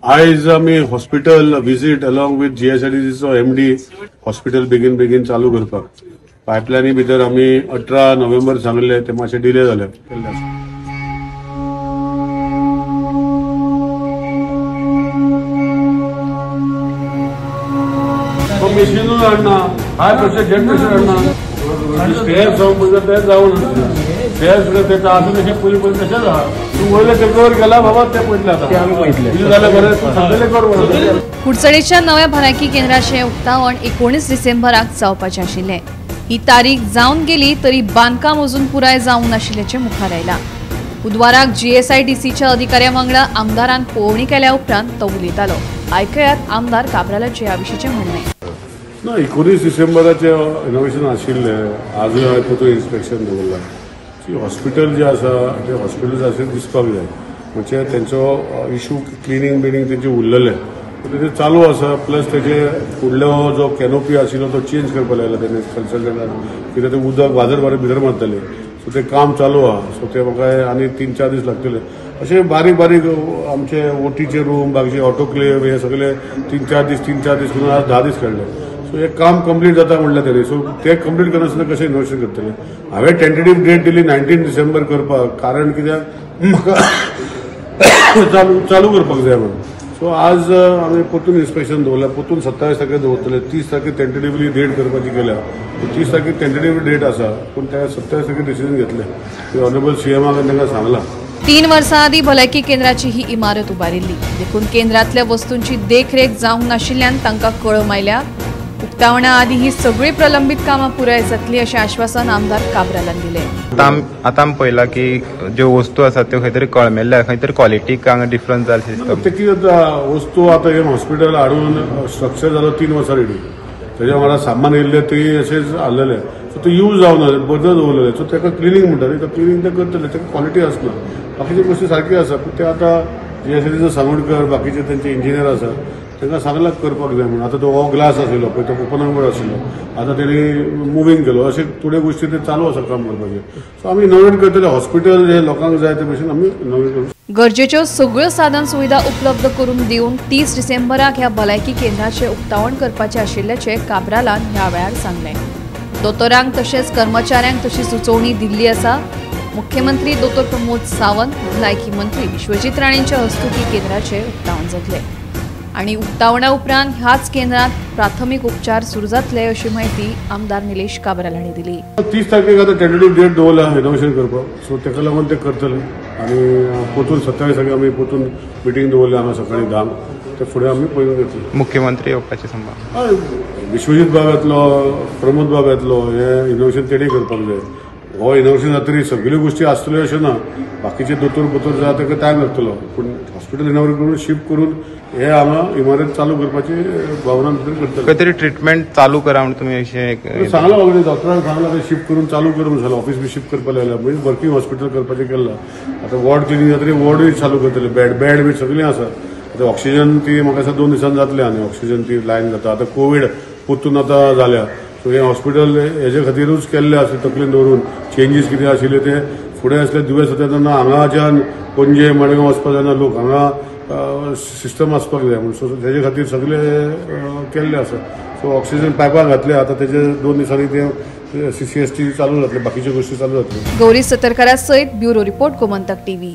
आयज आमी hospital visit along with GSIDCचो MD हॉस्पिटल बेगीन चालू करपाक पायपलायनी भितर आमी 18 नोव्हेंबर सांगले ते मातशे डिले जाले. मशीनूच हाडना हाय प्रेशर जेट प्रेशर हाडना स्टेअर्स म्हणजे ते जाऊन स्टेअर्स त्याचा असं तसे पयलीं तशेंच आहा. तूं वयले टेकओवर गेला बाबा ते पयतले आतां आमी पयतले जाल्यार बरें तूं सांगलेलें कर. कुडचडेंच्या नव्या भलायकी केंद्राचें उक्तावण 19 डिसेंबराक जावपाचें आशिल्लें. ही तारीख जावन गेली तरी बांदकाम अजून पुराय जावंक नाशिल्ल्याचें मुखार आयलां. बुधवाराक GSIDCच्या अधिकाऱ्यां वांगडा आमदारान पळोवणी केल्या उपरांत तो उलयतालो. आयकयात आमदार काब्रालाचे ह्या विशींचें म्हणणें. ना 19 डिसेंबराचे इनोव्हेशन आशिल्लें आजूय हांवें तातूंत इन्स्पेक्शन दवरलां. हॉस्पिटल जें आसा तें हॉस्पिटल अशें दिसपाक जाय म्हणजे तेंचो इशू क्लिनींग बिनींग तेंचे उरलेलें तेजें चालू आसा. प्लस तेजे फुडलो जो कॅनोपी आशिल्लो तो चेंज करपाक लायला तेणें कन्सल्टंटान कित्याक तें उदक बाजार बारीक भितर मारतलें सो तें काम चालू आहा. सो ते म्हाका आनी 3-4 दीस लागतले. अशें बारीक बारीक आमचे ओटीचे रूम बाकीचे ऑटोक्लेव हे सगळे 3-4 दीस म्हणून आज 10 दीस काडले. सो हे काम कंप्लीट जाता म्हणलें तरी सो ते कंप्लीट करनासतना कशें इनोव्हेशन करतले. हांवें टेंटेटिव्ह डेट दिली 19 डिसेंबर करपाक कारण कित्याक म्हाका चालू करपाक जाय म्हणून. सो आज आमी परतून इन्स्पेक्शन दवरलें परतून 27 तारखेक दवरतले. 30 तारखेक टेंटेटिव्हली डेट करपाची केल्या. 30 तारखेक टेंटेटिव्ह डेट आसा पूण त्या 27 तारखेक डिसिजन घेतलें ते ऑनरेबल CMाक तांकां सांगलां. 3 वर्सां आदी भलायकी केंद्राची ही इमारत उबारिल्ली देखून केंद्रांतल्या वस्तूंची देखरेख जावंक नाशिल्ल्यान तांकां कळम आयल्या. उक्तावणा आदी ही सगळी प्रलंबीत कामां पुराय जातली अशें आश्वासन आमदार काब्रालान दिलें. आतां आमी पळयलां की ज्यो वस्तू आसात त्यो खंय तरी कळमेल्ल्या खंय तरी क्वॉलिटीक हांगा डिफरन्स जाल्ली दिसता. ते कितें जाता वस्तू आतां हे हॉस्पिटल हाडून स्ट्रक्चर जालो 3 वर्सां रेडी. तेज्या वांगडा सामान येयल्लें तें अशेंच हाडलेलें सो ते यूज जावना बदल दवरलेले सो ताका क्लिनींग म्हणटात ते क्लिनींग ते करतले ताका क्वॉलिटी आसना. बाकीच्यो गोश्टी सारकी आसा पूण ते आतां GSIDCचो सांगोडकर बाकीचे तेंचे इंजिनियर आसा तांकां सांगलां करपाक जाय म्हणून. आतां तो हो ग्लास आशिल्लो पळय तो ओपन बोर्ड आशिल्लो आतां तेणी मुव्हिंग केलो अशें थोड्यो गोश्टी ते चालू आसा काम करपाचें. सो आमी इनोव्हेट करतले. हॉस्पिटल हे लोकांक जाय ते भशेन आमी इनोव्हेट करू. गरजेच्यो सगळ्यो साधन सुविधा उपलब्ध करून दिवन 30 डिसेंबराक ह्या भलायकी केंद्राचें उक्तावण करपाचें आशिल्ल्याचें काब्रालान ह्या वेळार सांगलें. दोतोरांक तशेंच कर्मचाऱ्यांक तशी सुचोवणी दिल्ली आसा. मुख्यमंत्री दोतोर प्रमोद सावंत भलायकी मंत्री विश्वजीत राणेंच्या हस्तुकीं केंद्राचें उक्तावण जातलें आनी उक्तावणा उपरांत ह्याच केंद्रांत प्राथमीक उपचार सुरू जातले अशी माहिती आमदार निलेश काब्राल हांणी दिली. 30 तारखेक आतां टेंटेटिव्ह डेट दवरला इनोव्हेशन करपाक सो ताका लागून ते करतले आनी परतून 27 तारखेक आमी परतून मिटींग दवरली हांगा सकाळीं 10 ते फुडें आमी पळोवन घेतले. मुख्यमंत्री येवपाचे संभाव विश्वजीत बाब येतलो प्रमोद बाब येतलो हे इनोव्हेशन तेणी करपाक जाय. हो इनोव्हेशन जातरी सगळ्यो गोश्टी आसतल्यो अशें ना. बाकीचे दोतोर जाय ताका टायम लागतलो पूण हॉस्पिटल इनोव्हेट करून शिफ्ट करून हे हांगा इमारत चालू करपाची भावना भितर करतले. खंय तरी ट्रिटमेंट चालू करा म्हणून तुमी अशें सांगलां वगैरे डॉक्टरान सांगलां ते शिफ्ट करून चालू कर म्हणून ऑफिस बी शिफ्ट करपाक लायला म्हणजे वर्किंग हॉस्पिटल करपाचें केलां. आतां वॉर्ड क्लिनींग जातरी वॉर्डूय चालू करतले. बेड बी सगळें आसा. आतां ऑक्सिजन ती म्हाका दिसता 2 दिसांनी जातलें आनी ऑक्सिजन ती लायन जाता. आतां कोवीड परतून आतां जाल्या सो हे हॉस्पिटल हेजे खातीरूच केल्लें आसा तकलेन दवरून चेंजीस कितें आशिल्ले ते फुडें असले दुयेंस जाता तेन्ना हांगाच्यान पणजे मडगांव वचपाक जायना लोक हांगा सिस्टम आसपाक जाय म्हणून सो तेजे खातीर सगळें केल्लें आसा. सो ऑक्सिजन पायपां घातले आतां तेजे 2 दिसांनी ते CCST चालू जातले बाकीच्यो गोश्टी चालू जातल्यो. गौरी सतरकारा सयत ब्युरो रिपोर्ट गोमंतक TV.